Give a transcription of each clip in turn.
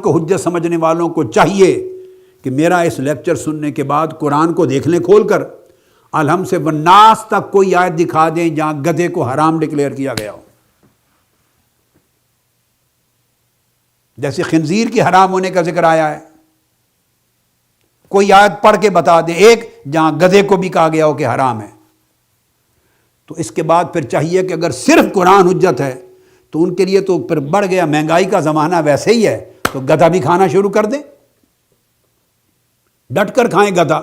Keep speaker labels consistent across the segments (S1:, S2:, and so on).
S1: کو حجت سمجھنے والوں کو چاہیے کہ میرا اس لیکچر سننے کے بعد قرآن کو دیکھ لیں کھول کر، الحم سے والناس تک کوئی آیت دکھا دیں جہاں گدھے کو حرام ڈکلیئر کیا گیا ہو، جیسے خنزیر کی حرام ہونے کا ذکر آیا ہے۔ کوئی آیت پڑھ کے بتا دیں ایک جہاں گدھے کو بھی کہا گیا ہو کہ حرام ہے۔ تو اس کے بعد پھر چاہیے کہ اگر صرف قرآن حجت ہے تو ان کے لیے تو پھر بڑھ گیا، مہنگائی کا زمانہ ویسے ہی ہے، تو گدھا بھی کھانا شروع کر دیں، ڈٹ کر کھائیں گدھا۔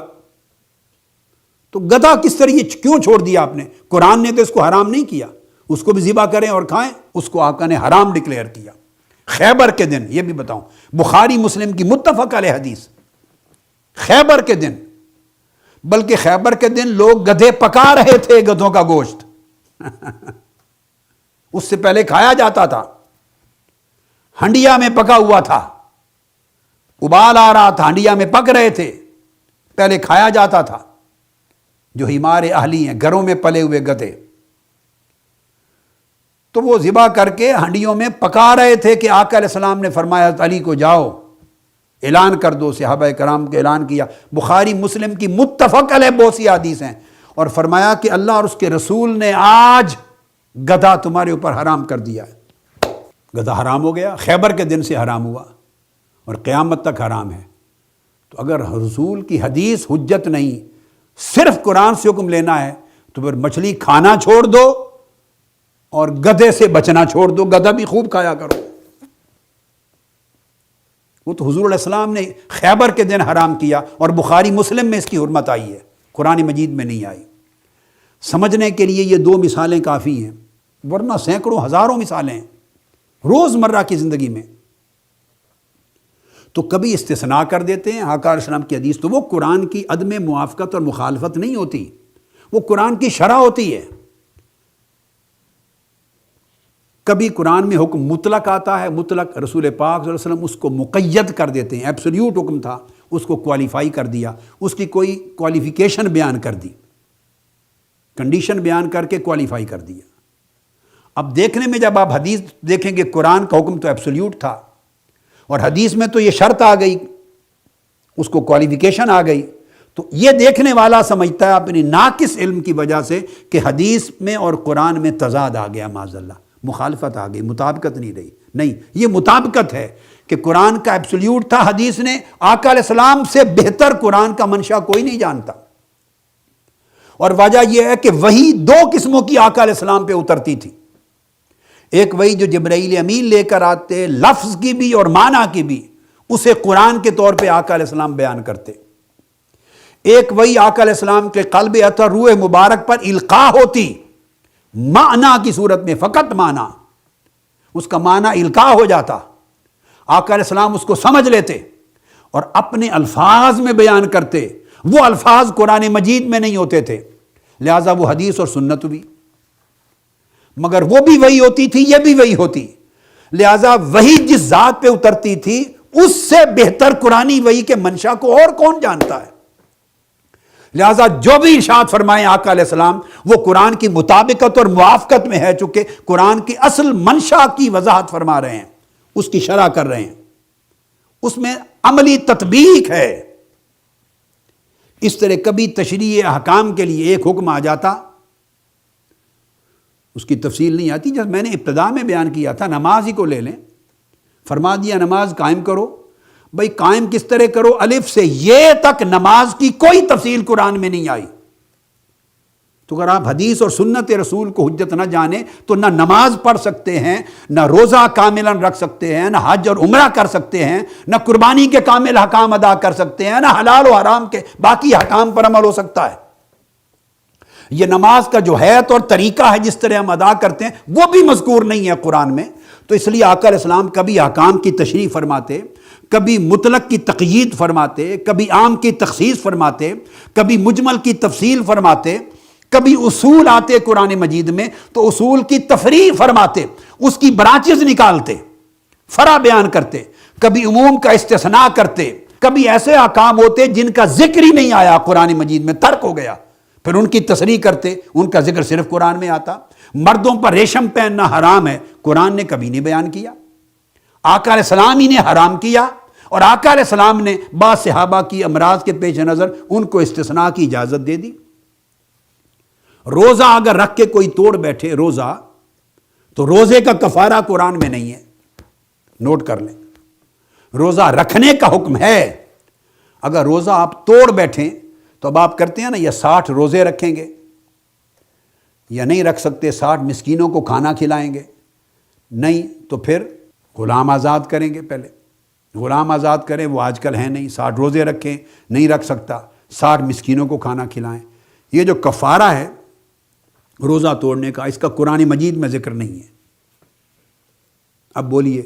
S1: تو گدھا کس طرح یہ کیوں چھوڑ دیا آپ نے؟ قرآن نے تو اس کو حرام نہیں کیا، اس کو بھی ذبح کریں اور کھائیں، اس کو آقا نے حرام ڈکلیئر کیا۔ خیبر کے دن، یہ بھی بتاؤں، بخاری مسلم کی متفق علیہ حدیث، خیبر کے دن، بلکہ خیبر کے دن لوگ گدھے پکا رہے تھے، گدھوں کا گوشت اس سے پہلے کھایا جاتا تھا، ہنڈیا میں پکا ہوا تھا، ابال آ رہا تھا، ہنڈیا میں پک رہے تھے، پہلے کھایا جاتا تھا۔ جو ہمار اہلی ہیں، گھروں میں پلے ہوئے گدھے، تو وہ ذبح کر کے ہنڈیوں میں پکا رہے تھے کہ آقا علیہ السلام نے فرمایا علی کو جاؤ اعلان کر دو، صحابہ کرام کے اعلان کیا۔ بخاری مسلم کی متفق علیہ بہت سی حدیث ہیں، اور فرمایا کہ اللہ اور اس کے رسول نے آج گدھا تمہارے اوپر حرام کر دیا ہے۔ گدھا حرام ہو گیا، خیبر کے دن سے حرام ہوا اور قیامت تک حرام ہے۔ تو اگر رسول کی حدیث حجت نہیں، صرف قرآن سے حکم لینا ہے، تو پھر مچھلی کھانا چھوڑ دو اور گدھے سے بچنا چھوڑ دو، گدھا بھی خوب کھایا کرو۔ وہ تو حضور علیہ السلام نے خیبر کے دن حرام کیا، اور بخاری مسلم میں اس کی حرمت آئی ہے، قرآن مجید میں نہیں آئی۔ سمجھنے کے لیے یہ دو مثالیں کافی ہیں، ورنہ سینکڑوں ہزاروں مثالیں ہیں روز مرہ کی زندگی میں۔ تو کبھی استثناء کر دیتے ہیں آقا علیہ السلام کی حدیث، تو وہ قرآن کی عدم موافقت اور مخالفت نہیں ہوتی، وہ قرآن کی شرح ہوتی ہے۔ کبھی قرآن میں حکم مطلق آتا ہے، مطلق رسول پاک صلی اللہ علیہ وسلم اس کو مقید کر دیتے ہیں، ایبسلیوٹ حکم تھا، اس کو کوالیفائی کر دیا، اس کی کوئی کوالیفیکیشن بیان کر دی، کنڈیشن بیان کر کے کوالیفائی کر دیا۔ اب دیکھنے میں جب آپ حدیث دیکھیں گے، قرآن کا حکم تو ایبسلیوٹ تھا، اور حدیث میں تو یہ شرط آ گئی، اس کو کوالیفیکیشن آ گئی، تو یہ دیکھنے والا سمجھتا ہے اپنی ناقص علم کی وجہ سے کہ حدیث میں اور قرآن میں تضاد آ گیا، معاذ اللہ، مخالفت آ گئی، مطابقت نہیں رہی۔ نہیں، یہ مطابقت ہے کہ قرآن کا ایبسلیوٹ تھا، حدیث نے آقا علیہ السلام سے بہتر قرآن کا منشا کوئی نہیں جانتا۔ اور وجہ یہ ہے کہ وحی دو قسموں کی آقا علیہ السلام پہ اترتی تھی، ایک وہی جو جبرائیل امین لے کر آتے، لفظ کی بھی اور معنی کی بھی، اسے قرآن کے طور پہ آقا علیہ السلام بیان کرتے۔ ایک وہی آقا علیہ السلام کے قلب اطہر روح مبارک پر القاء ہوتی، معنی کی صورت میں، فقط معنی، اس کا معنی القاء ہو جاتا، آقا علیہ السلام اس کو سمجھ لیتے اور اپنے الفاظ میں بیان کرتے۔ وہ الفاظ قرآن مجید میں نہیں ہوتے تھے، لہٰذا وہ حدیث اور سنت بھی، مگر وہ بھی وہی ہوتی تھی، یہ بھی وہی ہوتی، لہٰذا وہی جس ذات پہ اترتی تھی اس سے بہتر قرآنی وحی کے منشا کو اور کون جانتا ہے؟ لہٰذا جو بھی ارشاد فرمائے آقا علیہ السلام وہ قرآن کی مطابقت اور موافقت میں ہے، چونکہ قرآن کی اصل منشا کی وضاحت فرما رہے ہیں، اس کی شرح کر رہے ہیں، اس میں عملی تطبیق ہے۔ اس طرح کبھی تشریع احکام کے لیے ایک حکم آ جاتا، اس کی تفصیل نہیں آتی، جب میں نے ابتدا میں بیان کیا تھا، نماز ہی کو لے لیں، فرما دیا نماز قائم کرو، بھئی قائم کس طرح کرو، الف سے یہ تک نماز کی کوئی تفصیل قرآن میں نہیں آئی۔ تو اگر آپ حدیث اور سنت رسول کو حجت نہ جانیں تو نہ نماز پڑھ سکتے ہیں، نہ روزہ کاملاً رکھ سکتے ہیں، نہ حج اور عمرہ کر سکتے ہیں، نہ قربانی کے کامل حکام ادا کر سکتے ہیں، نہ حلال و حرام کے باقی حکام پر عمل ہو سکتا ہے۔ یہ نماز کا جو حیت اور طریقہ ہے جس طرح ہم ادا کرتے ہیں وہ بھی مذکور نہیں ہے قرآن میں۔ تو اس لیے آقا علیہ السلام کبھی احکام کی تشریح فرماتے، کبھی مطلق کی تقیید فرماتے، کبھی عام کی تخصیص فرماتے، کبھی مجمل کی تفصیل فرماتے، کبھی اصول آتے قرآن مجید میں تو اصول کی تفریع فرماتے، اس کی برانچز نکالتے، فرع بیان کرتے، کبھی عموم کا استثناء کرتے، کبھی ایسے احکام ہوتے جن کا ذکر ہی نہیں آیا قرآن مجید میں، ترک ہو گیا، پھر ان کی تصریح کرتے، ان کا ذکر صرف قرآن میں آتا۔ مردوں پر ریشم پہننا حرام ہے، قرآن نے کبھی نہیں بیان کیا۔ آقا علیہ السلام ہی نے حرام کیا، اور آقا علیہ السلام نے بعض صحابہ کی امراض کے پیش نظر ان کو استثناء کی اجازت دے دی۔ روزہ اگر رکھ کے کوئی توڑ بیٹھے روزہ، تو روزے کا کفارہ قرآن میں نہیں ہے، نوٹ کر لیں۔ روزہ رکھنے کا حکم ہے، اگر روزہ آپ توڑ بیٹھیں تو اب آپ کرتے ہیں نا، یا 60 روزے رکھیں گے یا نہیں رکھ سکتے، 60 مسکینوں کو کھانا کھلائیں گے، نہیں تو پھر غلام آزاد کریں گے، پہلے غلام آزاد کریں، وہ آج کل ہیں نہیں، 60 روزے رکھیں، نہیں رکھ سکتا، 60 مسکینوں کو کھانا کھلائیں۔ یہ جو کفارہ ہے روزہ توڑنے کا، اس کا قرآن مجید میں ذکر نہیں ہے۔ اب بولیے،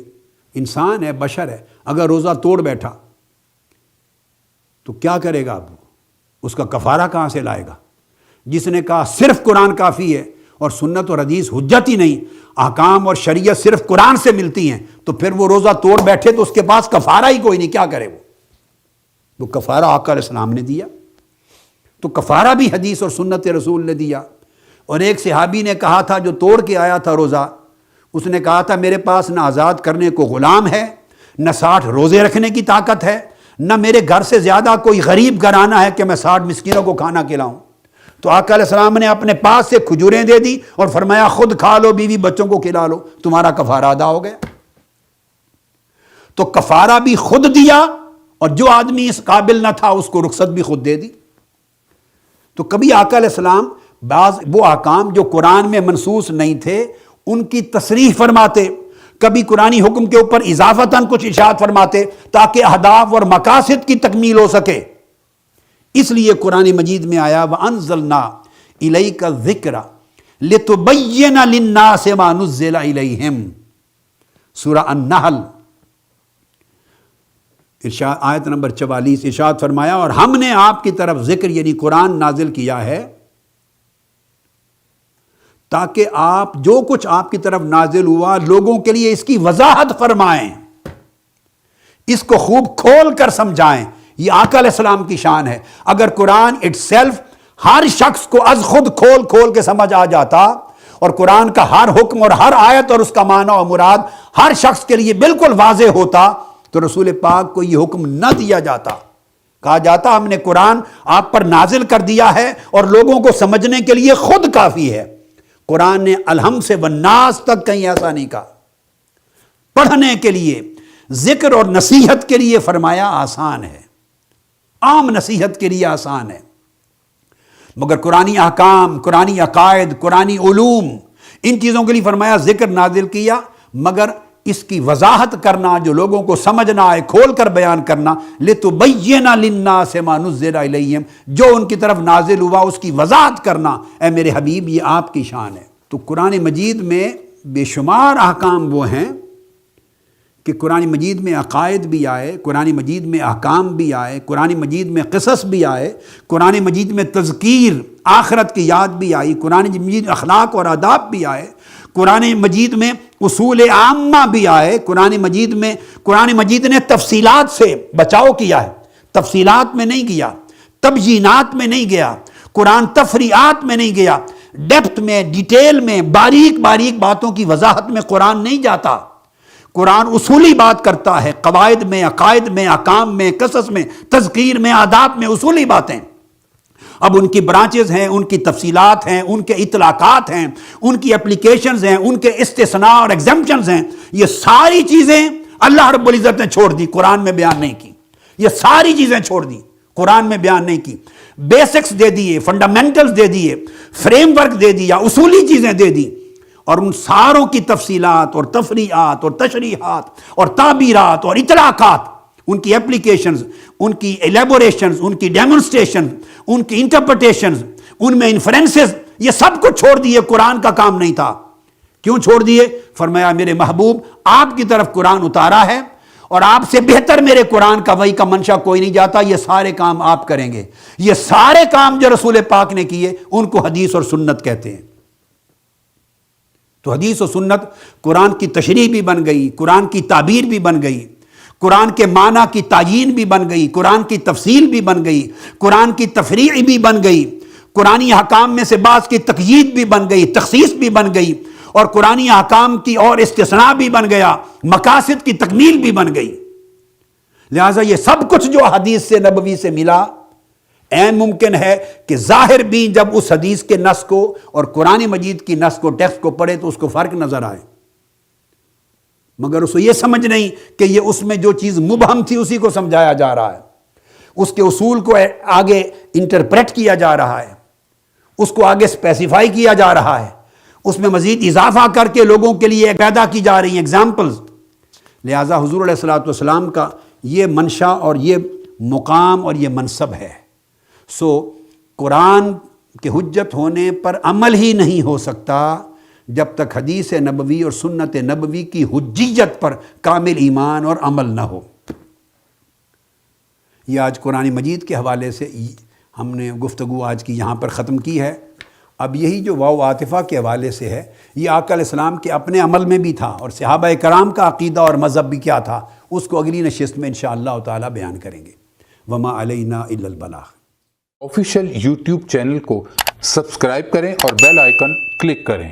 S1: انسان ہے، بشر ہے، اگر روزہ توڑ بیٹھا تو کیا کرے گا؟ اب اس کا کفارہ کہاں سے لائے گا؟ جس نے کہا صرف قرآن کافی ہے اور سنت اور حدیث حجت ہی نہیں، احکام اور شریعت صرف قرآن سے ملتی ہیں، تو پھر وہ روزہ توڑ بیٹھے تو اس کے پاس کفارہ ہی کوئی نہیں، کیا کرے وہ کفارہ آقا علیہ السلام نے دیا، تو کفارہ بھی حدیث اور سنت رسول نے دیا۔ اور ایک صحابی نے کہا تھا، جو توڑ کے آیا تھا روزہ، اس نے کہا تھا میرے پاس نہ آزاد کرنے کو غلام ہے، نہ 60 روزے رکھنے کی طاقت ہے، نہ میرے گھر سے زیادہ کوئی غریب گھرانہ ہے کہ میں 60 مسکینوں کو کھانا کھلاؤں۔ تو آقا علیہ السلام نے اپنے پاس سے کھجوریں دے دی اور فرمایا خود کھا لو، بیوی بچوں کو کھلا لو، تمہارا کفارہ ادا ہو گیا۔ تو کفارہ بھی خود دیا، اور جو آدمی اس قابل نہ تھا اس کو رخصت بھی خود دے دی۔ تو کبھی آقا علیہ السلام بعض وہ احکام جو قرآن میں منصوص نہیں تھے ان کی تصریح فرماتے، کبھی قرآنی حکم کے اوپر اضافتاً کچھ ارشاد فرماتے تاکہ اہداف اور مقاصد کی تکمیل ہو سکے۔ اس لیے قرآن مجید میں آیا وَأَنزَلْنَا إِلَيْكَ الذِّكْرَ لِتُبَيِّنَ لِلنَّاسِ مَا نُزِّلَ إِلَيْهِمْ، سورہ النحل ارشاد آیت نمبر 44، ارشاد فرمایا اور ہم نے آپ کی طرف ذکر یعنی قرآن نازل کیا ہے تاکہ آپ جو کچھ آپ کی طرف نازل ہوا لوگوں کے لیے اس کی وضاحت فرمائیں، اس کو خوب کھول کر سمجھائیں۔ یہ آقا علیہ السلام کی شان ہے۔ اگر قرآن اٹ سیلف ہر شخص کو از خود کھول کھول کے سمجھ آ جاتا، اور قرآن کا ہر حکم اور ہر آیت اور اس کا معنی اور مراد ہر شخص کے لیے بالکل واضح ہوتا، تو رسول پاک کو یہ حکم نہ دیا جاتا، کہا جاتا ہم نے قرآن آپ پر نازل کر دیا ہے اور لوگوں کو سمجھنے کے لیے خود کافی ہے۔ قرآن نے الحم سے والناس تک کہیں ایسا نہیں کہا۔ پڑھنے کے لیے، ذکر اور نصیحت کے لیے فرمایا آسان ہے، عام نصیحت کے لیے آسان ہے، مگر قرآنی احکام، قرآنی عقائد، قرآنی علوم، ان چیزوں کے لیے فرمایا ذکر نازل کیا، مگر اس کی وضاحت کرنا، جو لوگوں کو سمجھنا ہے، کھول کر بیان کرنا، لِتُبَيِّنَ لِلنَّاسِ مَا نُزِّلَ إِلَيْهِمْ، جو ان کی طرف نازل ہوا اس کی وضاحت کرنا، اے میرے حبیب یہ آپ کی شان ہے۔ تو قرآن مجید میں بے شمار احکام وہ ہیں کہ قرآن مجید میں عقائد بھی آئے، قرآن مجید میں احکام بھی آئے، قرآن مجید میں قصص بھی آئے، قرآن مجید میں تذکیر آخرت کی یاد بھی آئی، قرآن مجید اخلاق اور آداب بھی آئے، قرآن مجید میں اصول عامہ بھی آئے، قرآن مجید نے تفصیلات سے بچاؤ کیا ہے، تفصیلات میں نہیں گیا، تبیینات میں نہیں گیا، قرآن تفریعات میں نہیں گیا، ڈیپتھ میں، ڈیٹیل میں، باریک باریک باتوں کی وضاحت میں قرآن نہیں جاتا۔ قرآن اصولی بات کرتا ہے، قواعد میں، عقائد میں، احکام میں، قصص میں، تذکیر میں، آداب میں، اصولی باتیں۔ اب ان کی برانچز ہیں، ان کی تفصیلات ہیں، ان کے اطلاقات ہیں، ان کی اپلیکیشنز ہیں، ان کے استثناء اور ایگزمپشنز ہیں، یہ ساری چیزیں اللہ رب العزت نے چھوڑ دی، قرآن میں بیان نہیں کی۔ یہ ساری چیزیں چھوڑ دی، قرآن میں بیان نہیں کی۔ بیسکس دے دیے، فنڈامنٹلز دے دیے، فریم ورک دے دیا، اصولی چیزیں دے دی، اور ان ساروں کی تفصیلات اور تفریعات اور تشریحات اور تعبیرات اور اطلاقات، ان کی اپلیکیشنز، ان کی ایلیبوریشنز، ان کی ڈیمونسٹریشنز، ان کی انٹرپریٹیشنز، ان میں انفرنسز، یہ سب کچھ چھوڑ دیے، قرآن کا کام نہیں تھا۔ کیوں چھوڑ دیے؟ فرمایا میرے محبوب آپ کی طرف قرآن اتارا ہے، اور آپ سے بہتر میرے قرآن کا وحی کا منشا کوئی نہیں جاتا، یہ سارے کام آپ کریں گے۔ یہ سارے کام جو رسول پاک نے کیے ان کو حدیث اور سنت کہتے ہیں۔ تو حدیث و سنت قرآن کی تشریح بھی بن گئی، قرآن کی تعبیر بھی بن گئی، قرآن کے معنی کی تعیین بھی بن گئی، قرآن کی تفصیل بھی بن گئی، قرآن کی تفریع بھی بن گئی، قرآنی حکام میں سے بعض کی تقیید بھی بن گئی، تخصیص بھی بن گئی، اور قرآنی احکام کی اور استثناء بھی بن گیا، مقاصد کی تکمیل بھی بن گئی۔ لہٰذا یہ سب کچھ جو حدیث سے نبوی سے ملا، عین ممکن ہے کہ ظاہر بھی جب اس حدیث کے نص کو اور قرآن مجید کی نص کو ٹیکسٹ کو پڑھے تو اس کو فرق نظر آئے، مگر اس کو یہ سمجھ نہیں کہ یہ اس میں جو چیز مبہم تھی اسی کو سمجھایا جا رہا ہے، اس کے اصول کو آگے انٹرپریٹ کیا جا رہا ہے، اس کو آگے اسپیسیفائی کیا جا رہا ہے، اس میں مزید اضافہ کر کے لوگوں کے لیے پیدا کی جا رہی ہیں ایگزامپلز۔ لہٰذا حضور علیہ الصلوۃ والسلام کا یہ منشا اور یہ مقام اور یہ منصب ہے۔ سو قرآن کے حجت ہونے پر عمل ہی نہیں ہو سکتا جب تک حدیث نبوی اور سنت نبوی کی حجیت پر کامل ایمان اور عمل نہ ہو۔ یہ آج قرآن مجید کے حوالے سے ہم نے گفتگو آج کی یہاں پر ختم کی ہے۔ اب یہی جو واو عاطفہ کے حوالے سے ہے، یہ آقا علیہ السلام کے اپنے عمل میں بھی تھا اور صحابہ کرام کا عقیدہ اور مذہب بھی کیا تھا، اس کو اگلی نشست میں انشاءاللہ تعالی بیان کریں گے۔ وما علینا الا البلاغ۔
S2: آفیشیل یوٹیوب چینل کو سبسکرائب کریں اور بیل آئیکن کلک کریں۔